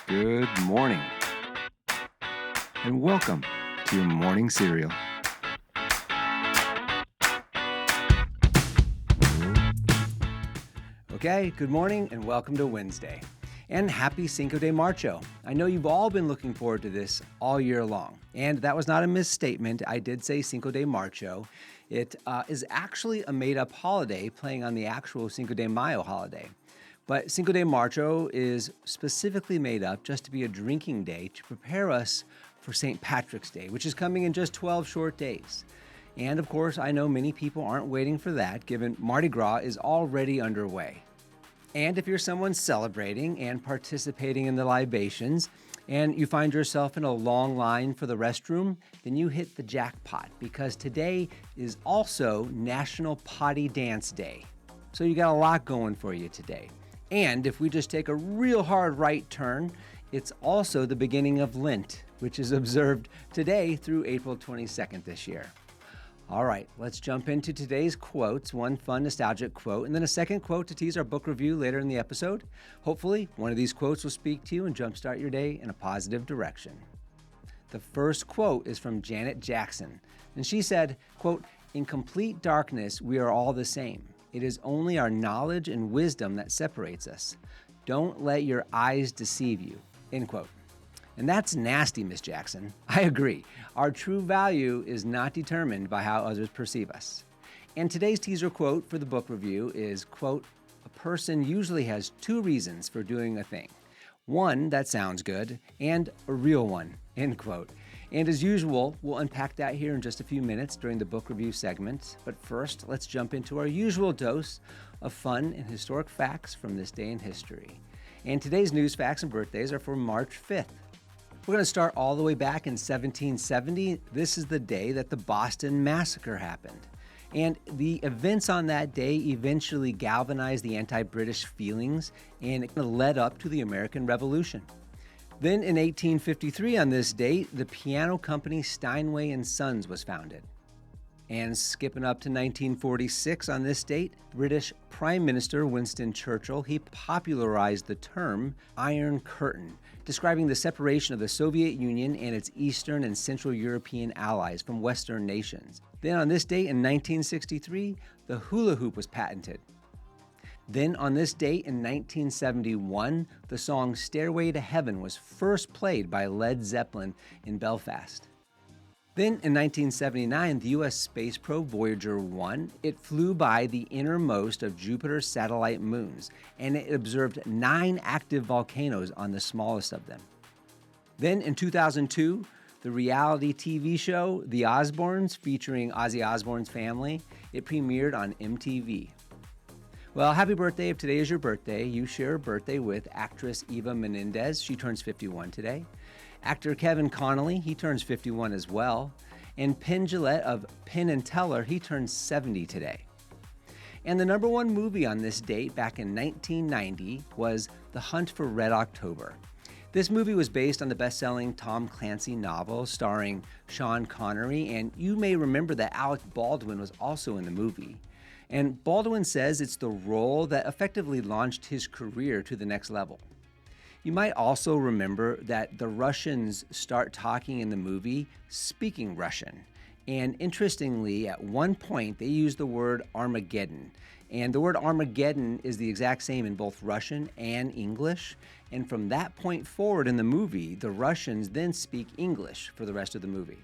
Good morning, and welcome to your morning cereal. Okay, good morning, and welcome to Wednesday. And happy Cinco de Marcho. I know you've all been looking forward to this all year long. And that was not a misstatement. I did say Cinco de Marcho. It is actually a made-up holiday playing on the actual Cinco de Mayo holiday. But Cinco de Marcho is specifically made up just to be a drinking day to prepare us for St. Patrick's Day, which is coming in just 12 short days. And of course, I know many people aren't waiting for that, given Mardi Gras is already underway. And if you're someone celebrating and participating in the libations, and you find yourself in a long line for the restroom, then you hit the jackpot, because today is also National Potty Dance Day. So you got a lot going for you today. And if we just take a real hard right turn, it's also the beginning of Lent, which is observed today through April 22nd this year. All right, let's jump into today's quotes, one fun nostalgic quote, and then a second quote to tease our book review later in the episode. Hopefully, one of these quotes will speak to you and jumpstart your day in a positive direction. The first quote is from Janet Jackson, and she said, quote, "In complete darkness, we are all the same. It is only our knowledge and wisdom that separates us. Don't let your eyes deceive you," end quote. And that's nasty, Miss Jackson. I agree. Our true value is not determined by how others perceive us. And today's teaser quote for the book review is, quote, "A person usually has two reasons for doing a thing. One that sounds good, and a real one," end quote. And as usual, we'll unpack that here in just a few minutes during the book review segment. But first, let's jump into our usual dose of fun and historic facts from this day in history. And today's news, facts, and birthdays are for March 5th. We're going to start all the way back in 1770. This is the day that the Boston Massacre happened. And the events on that day eventually galvanized the anti-British feelings, and it led up to the American Revolution. Then in 1853 on this date, the piano company Steinway and Sons was founded. And skipping up to 1946 on this date, British Prime Minister Winston Churchill, he popularized the term Iron Curtain, describing the separation of the Soviet Union and its Eastern and Central European allies from Western nations. Then on this date in 1963, the hula hoop was patented. Then on this date in 1971, the song Stairway to Heaven was first played by Led Zeppelin in Belfast. Then in 1979, the U.S. space probe Voyager 1, it flew by the innermost of Jupiter's satellite moons, and it observed 9 active volcanoes on the smallest of them. Then in 2002, the reality TV show The Osbournes, featuring Ozzy Osbourne's family, it premiered on MTV. Well, happy birthday if today is your birthday. You share a birthday with actress Eva Menendez. She turns 51 today. Actor Kevin Connolly, he turns 51 as well. And Penn Jillette of Penn and Teller, he turns 70 today. And the number one movie on this date back in 1990 was The Hunt for Red October. This movie was based on the best-selling Tom Clancy novel starring Sean Connery, and you may remember that Alec Baldwin was also in the movie. And Baldwin says it's the role that effectively launched his career to the next level. You might also remember that the Russians start talking in the movie speaking Russian. And interestingly, at one point, they use the word Armageddon. And the word Armageddon is the exact same in both Russian and English. And from that point forward in the movie, the Russians then speak English for the rest of the movie.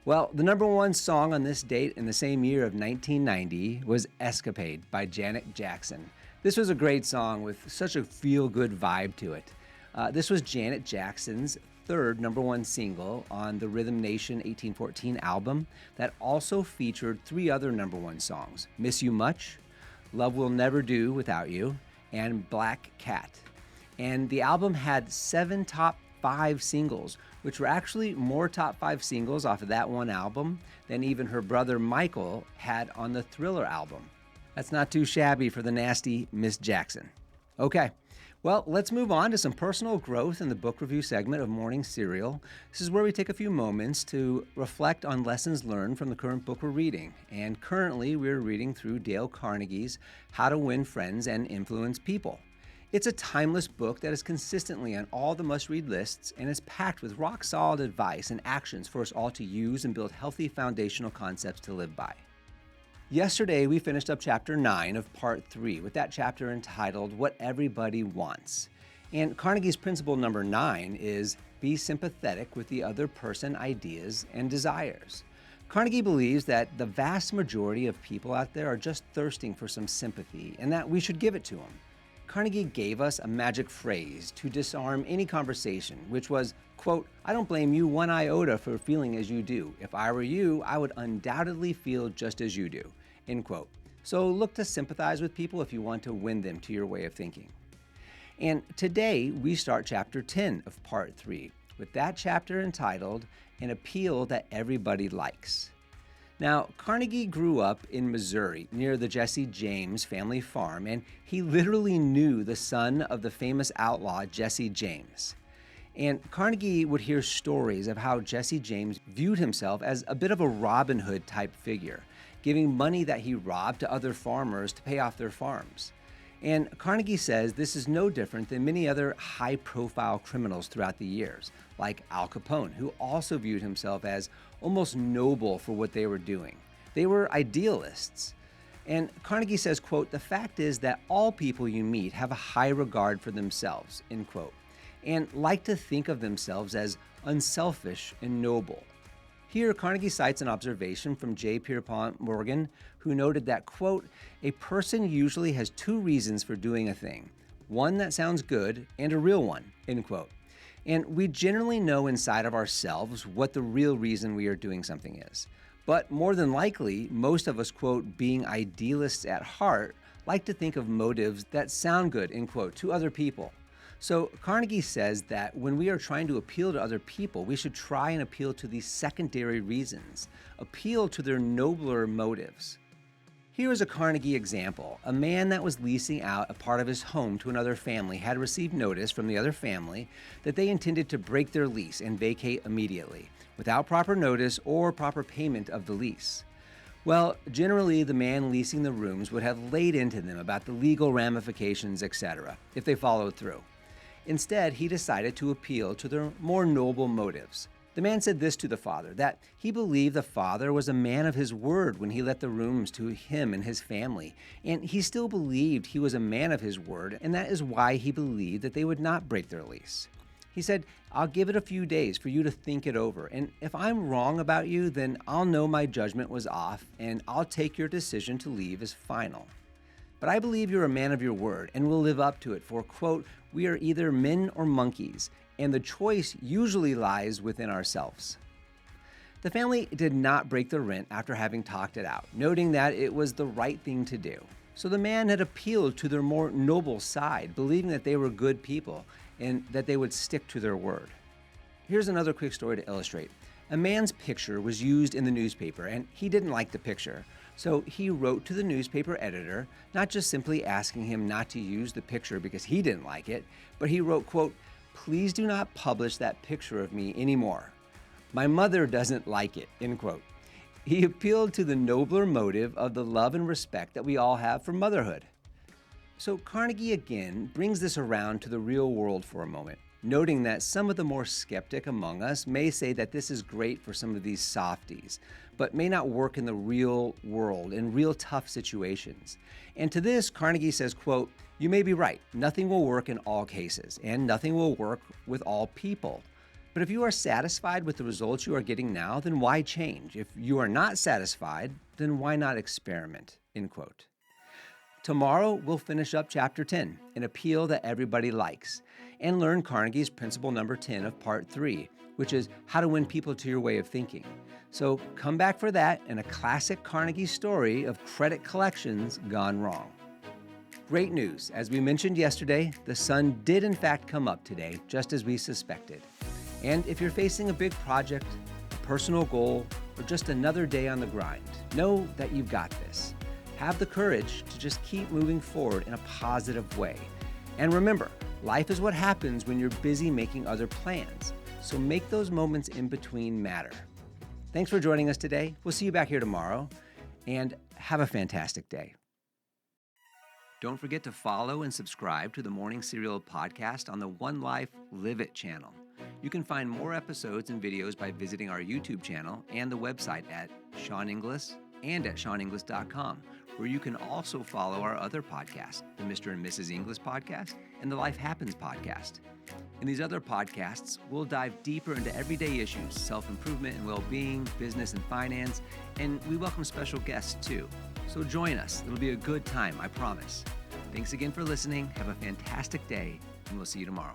Well, the number one song on this date in the same year of 1990 was Escapade by Janet Jackson. This was a great song with such a feel-good vibe to it. This was Janet Jackson's third number one single on the Rhythm Nation 1814 album that also featured 3 other number one songs: Miss You Much, Love Will Never Do Without You, and Black Cat. And the album had 7 top 5 singles, which were actually more top 5 singles off of that one album than even her brother Michael had on the Thriller album. That's not too shabby for the nasty Miss Jackson. Okay, well, let's move on to some personal growth in the book review segment of Morning Cereal. This is where we take a few moments to reflect on lessons learned from the current book we're reading. And currently, we're reading through Dale Carnegie's How to Win Friends and Influence People. It's a timeless book that is consistently on all the must-read lists and is packed with rock-solid advice and actions for us all to use and build healthy foundational concepts to live by. Yesterday, we finished up Chapter 9 of Part 3 with that chapter entitled What Everybody Wants. And Carnegie's principle number 9 is be sympathetic with the other person, ideas, and desires. Carnegie believes that the vast majority of people out there are just thirsting for some sympathy and that we should give it to them. Carnegie gave us a magic phrase to disarm any conversation, which was, quote, "I don't blame you one iota for feeling as you do. If I were you, I would undoubtedly feel just as you do," end quote. So look to sympathize with people if you want to win them to your way of thinking. And today we start Chapter 10 of Part 3 with that chapter entitled An Appeal That Everybody Likes. Now, Carnegie grew up in Missouri near the Jesse James family farm, and he literally knew the son of the famous outlaw Jesse James. And Carnegie would hear stories of how Jesse James viewed himself as a bit of a Robin Hood type figure, giving money that he robbed to other farmers to pay off their farms. And Carnegie says this is no different than many other high-profile criminals throughout the years, like Al Capone, who also viewed himself as almost noble for what they were doing. They were idealists. And Carnegie says, quote, "The fact is that all people you meet have a high regard for themselves," end quote, and like to think of themselves as unselfish and noble. Here, Carnegie cites an observation from J. Pierpont Morgan, who noted that, quote, "A person usually has two reasons for doing a thing, one that sounds good and a real one," end quote. And we generally know inside of ourselves what the real reason we are doing something is. But more than likely, most of us, quote, being idealists at heart, like to think of motives that sound good, end quote, to other people. So Carnegie says that when we are trying to appeal to other people, we should try and appeal to these secondary reasons, appeal to their nobler motives. Here is a Carnegie example. A man that was leasing out a part of his home to another family had received notice from the other family that they intended to break their lease and vacate immediately, without proper notice or proper payment of the lease. Well, generally, the man leasing the rooms would have laid into them about the legal ramifications, etc., if they followed through. Instead, he decided to appeal to their more noble motives. The man said this to the father, that he believed the father was a man of his word when he let the rooms to him and his family, and he still believed he was a man of his word, and that is why he believed that they would not break their lease. He said, "I'll give it a few days for you to think it over, and if I'm wrong about you, then I'll know my judgment was off, and I'll take your decision to leave as final. But I believe you're a man of your word and will live up to it, for, quote, we are either men or monkeys, and the choice usually lies within ourselves." The family did not break the rent after having talked it out, noting that it was the right thing to do. So the man had appealed to their more noble side, believing that they were good people and that they would stick to their word. Here's another quick story to illustrate. A man's picture was used in the newspaper, and he didn't like the picture. So he wrote to the newspaper editor, not just simply asking him not to use the picture because he didn't like it, but he wrote, quote, "Please do not publish that picture of me anymore. My mother doesn't like it," end quote. He appealed to the nobler motive of the love and respect that we all have for motherhood. So Carnegie again brings this around to the real world for a moment, noting that some of the more skeptic among us may say that this is great for some of these softies, but may not work in the real world, in real tough situations. And to this, Carnegie says, quote, "You may be right. Nothing will work in all cases, and nothing will work with all people. But if you are satisfied with the results you are getting now, then why change? If you are not satisfied, then why not experiment?" End quote. Tomorrow, we'll finish up Chapter 10, An Appeal That Everybody Likes, and learn Carnegie's principle number 10 of Part 3, which is how to win people to your way of thinking. So come back for that and a classic Carnegie story of credit collections gone wrong. Great news. As we mentioned yesterday, the sun did in fact come up today, just as we suspected. And if you're facing a big project, a personal goal, or just another day on the grind, know that you've got this. Have the courage to just keep moving forward in a positive way. And remember, life is what happens when you're busy making other plans. So make those moments in between matter. Thanks for joining us today. We'll see you back here tomorrow, and have a fantastic day. Don't forget to follow and subscribe to the Morning Serial podcast on the One Life Live It channel. You can find more episodes and videos by visiting our YouTube channel and the website at Sean Inglis and at SeanInglis.com, where you can also follow our other podcasts, the Mr. and Mrs. Inglis podcast and the Life Happens podcast. In these other podcasts, we'll dive deeper into everyday issues, self-improvement and well-being, business and finance, and we welcome special guests too. So join us. It'll be a good time, I promise. Thanks again for listening. Have a fantastic day, and we'll see you tomorrow.